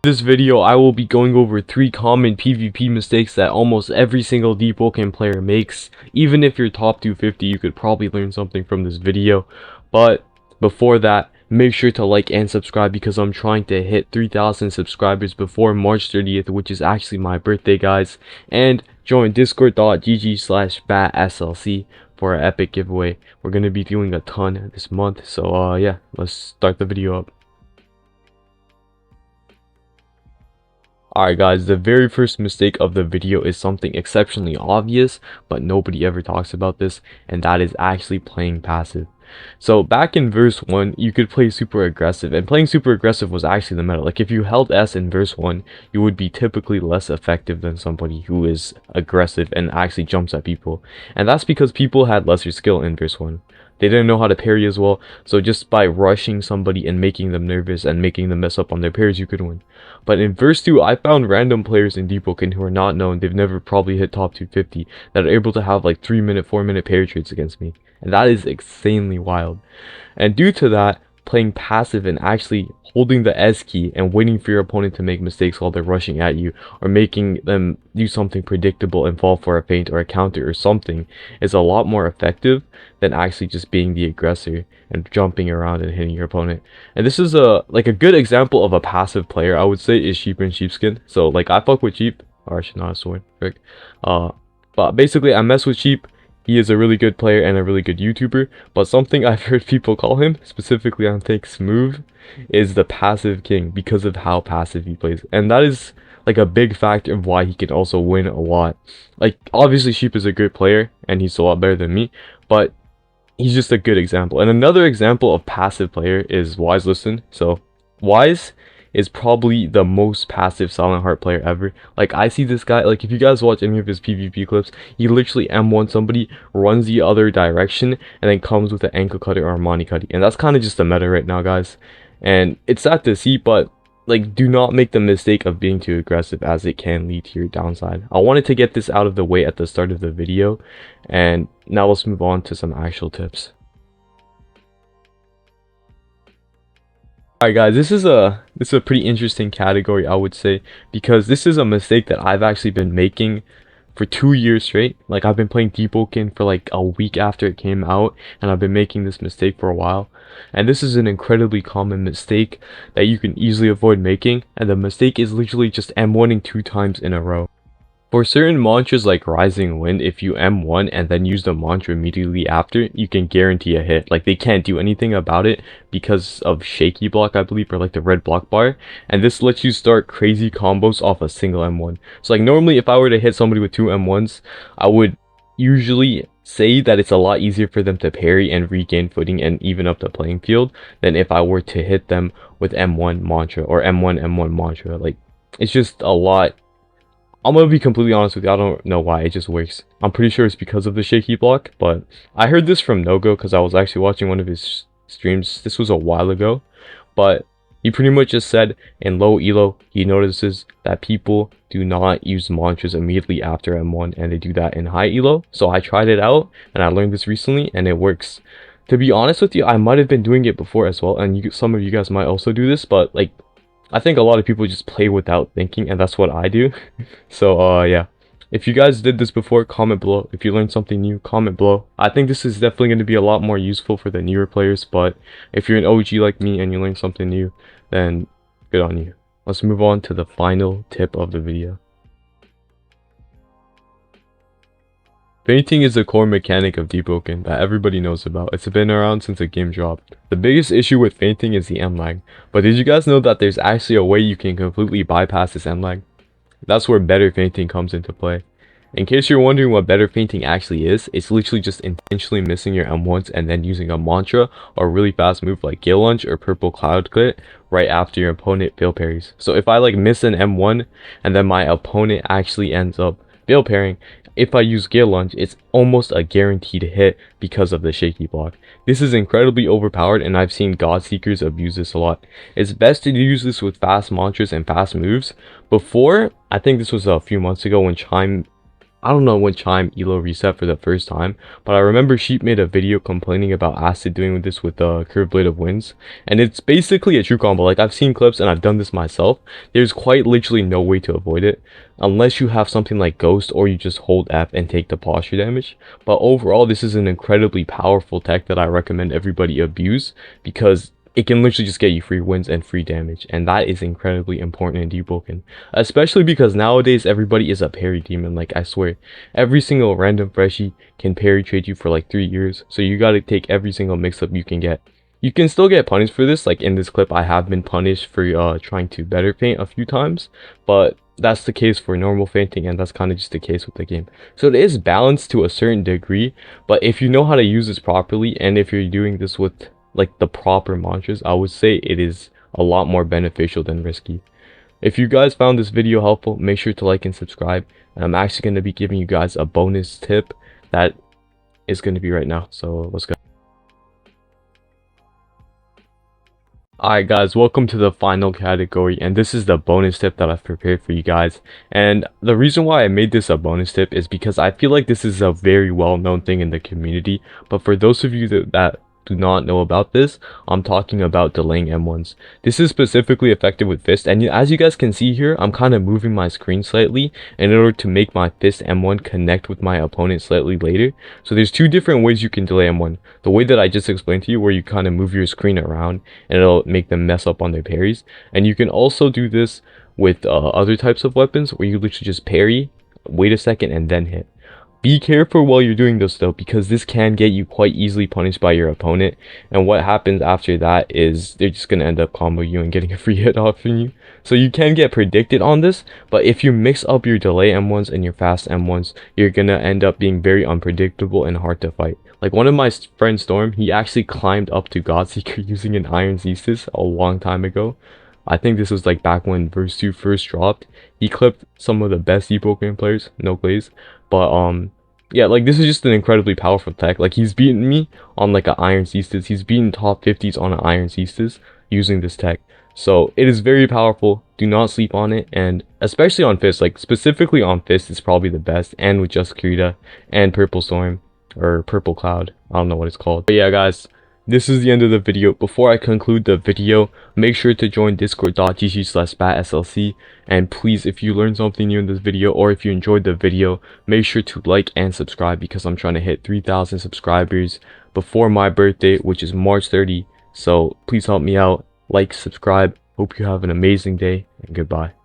This video, I will be going over 3 common PvP mistakes that almost every single Deepwoken player makes. Even if you're top 250, you could probably learn something from this video. But before that, make sure to like and subscribe because I'm trying to hit 3,000 subscribers before March 30th, which is actually my birthday, guys. And join discord.gg/batslc for an epic giveaway. We're going to be doing a ton this month. So yeah, let's start the video up. Alright guys, the very first mistake of the video is something exceptionally obvious, but nobody ever talks about this, and that is actually playing passive. So back in verse 1, you could play super aggressive, and playing super aggressive was actually the meta. Like if you held S in verse 1, you would be typically less effective than somebody who is aggressive and actually jumps at people. And that's because people had lesser skill in verse 1. They didn't know how to parry as well, so just by rushing somebody and making them nervous and making them mess up on their parries, you could win. But in verse 2, I found random players in Deepwoken who are not known, they've never probably hit top 250, that are able to have like 3-minute, 4-minute parry trades against me. And that is insanely wild. And due to that, playing passive and actually holding the S key and waiting for your opponent to make mistakes while they're rushing at you, or making them do something predictable and fall for a feint or a counter or something, is a lot more effective than actually just being the aggressor and jumping around and hitting your opponent. And this is a good example of a passive player, I would say, is Sheep and Sheepskin. So like I fuck with Sheep, or I should not have sworn, frick. But basically I mess with Sheep. He is a really good player and a really good YouTuber, but something I've heard people call him, specifically on Take's move, is the passive king because of how passive he plays. And that is like a big factor of why he can also win a lot. Like obviously Sheep is a good player and he's a lot better than me, but he's just a good example. And another example of passive player is Wise Listen. So Wise is probably the most passive Silent Heart player ever. Like I see this guy, like if you guys watch any of his PvP clips, he literally M1 somebody, runs the other direction, and then comes with an ankle cutter or a Monty Cuddy. And that's kind of just the meta right now, guys. And it's sad to see, but like do not make the mistake of being too aggressive, as it can lead to your downside. I wanted to get this out of the way at the start of the video, and now let's move on to some actual tips. Alright guys, this is a pretty interesting category, I would say, because this is a mistake that I've actually been making for 2 years straight. Like I've been playing Deepwoken for like a week after it came out, and I've been making this mistake for a while. And this is an incredibly common mistake that you can easily avoid making, and the mistake is literally just M1ing 2 times in a row. For certain mantras like Rising Wind, if you M1 and then use the mantra immediately after, you can guarantee a hit. Like they can't do anything about it because of shaky block, I believe, or like the red block bar. And this lets you start crazy combos off a single M1. So like normally if I were to hit somebody with 2 M1s, I would usually say that it's a lot easier for them to parry and regain footing and even up the playing field than if I were to hit them with M1 mantra or M1 mantra. Like it's just a lot. I'm gonna be completely honest with you, I don't know why, it just works. I'm pretty sure it's because of the shaky block, but I heard this from Nogo because I was actually watching one of his streams. This was a while ago, but he pretty much just said in low elo, he notices that people do not use mantras immediately after M1, and they do that in high elo. So I tried it out, and I learned this recently, and it works. To be honest with you, I might have been doing it before as well, and some of you guys might also do this, but like, I think a lot of people just play without thinking, and that's what I do. So yeah, if you guys did this before, comment below. If you learned something new, comment below. I think this is definitely going to be a lot more useful for the newer players, but if you're an OG like me and you learned something new, then good on you. Let's move on to the final tip of the video. Feinting is a core mechanic of Deepwoken that everybody knows about. It's been around since the game dropped. The biggest issue with feinting is the M lag. But did you guys know that there's actually a way you can completely bypass this M lag? That's where better feinting comes into play. In case you're wondering what better feinting actually is, it's literally just intentionally missing your M1s and then using a mantra or a really fast move like Gale Lunge or Purple Cloud Clit right after your opponent fail parries. So if I like miss an M1 and then my opponent actually ends up fail parrying, if I use Gale Lunge, it's almost a guaranteed hit because of the shaky block. This is incredibly overpowered, and I've seen God Seekers abuse this a lot. It's best to use this with fast mantras and fast moves. Before, I think this was a few months ago when Chime I don't know when Chime Elo reset for the first time, but I remember Sheep made a video complaining about Acid doing this with the Curved Blade of Winds, and it's basically a true combo. Like, I've seen clips and I've done this myself. There's quite literally no way to avoid it, unless you have something like Ghost or you just hold F and take the posture damage. But overall, this is an incredibly powerful tech that I recommend everybody abuse, because it can literally just get you free wins and free damage, and that is incredibly important in Deepwoken. Especially because nowadays everybody is a parry demon. Like, I swear, every single random freshie can parry trade you for like 3 years, so you gotta take every single mix-up you can get. You can still get punished for this. Like, in this clip, I have been punished for trying to better feint a few times, but that's the case for normal feinting, and that's kind of just the case with the game. So it is balanced to a certain degree, but if you know how to use this properly, and if you're doing this with like the proper mantras, I would say it is a lot more beneficial than risky. If you guys found this video helpful, make sure to like and subscribe, and I'm actually going to be giving you guys a bonus tip that is going to be right now, so let's go. Alright guys, welcome to the final category, and this is the bonus tip that I've prepared for you guys. And the reason why I made this a bonus tip is because I feel like this is a very well-known thing in the community, but for those of you that do not know about this, I'm talking about delaying M1s. This is specifically effective with Fist, and as you guys can see here, I'm kind of moving my screen slightly in order to make my Fist M1 connect with my opponent slightly later. So there's two different ways you can delay M1. The way that I just explained to you, where you kind of move your screen around and it'll make them mess up on their parries. And you can also do this with other types of weapons, where you literally just parry, wait a second, and then hit. Be careful while you're doing this though, because this can get you quite easily punished by your opponent, and what happens after that is they're just going to end up combo you and getting a free hit off of you. So you can get predicted on this, but if you mix up your delay M1s and your fast M1s, you're going to end up being very unpredictable and hard to fight. Like, one of my friends, Storm, he actually climbed up to Godseeker using an Iron Thesis a long time ago. I think this was like back when verse 2 first dropped. He clipped some of the best Deepwoken players, no glaze. But yeah, like, this is just an incredibly powerful tech. Like, he's beaten me on like an Iron Thesis. He's beaten top 50s on an Iron Thesis using this tech. So it is very powerful. Do not sleep on it, and especially on Fist. Like, specifically on Fist, it's probably the best, and with just Krita and Purple Storm, or Purple Cloud. I don't know what it's called. But yeah, guys, this is the end of the video. Before I conclude the video, make sure to join discord.gg/batslc, and please, if you learned something new in this video, or if you enjoyed the video, make sure to like and subscribe, because I'm trying to hit 3,000 subscribers before my birthday, which is March 30. So please help me out. Like, subscribe. Hope you have an amazing day, and goodbye.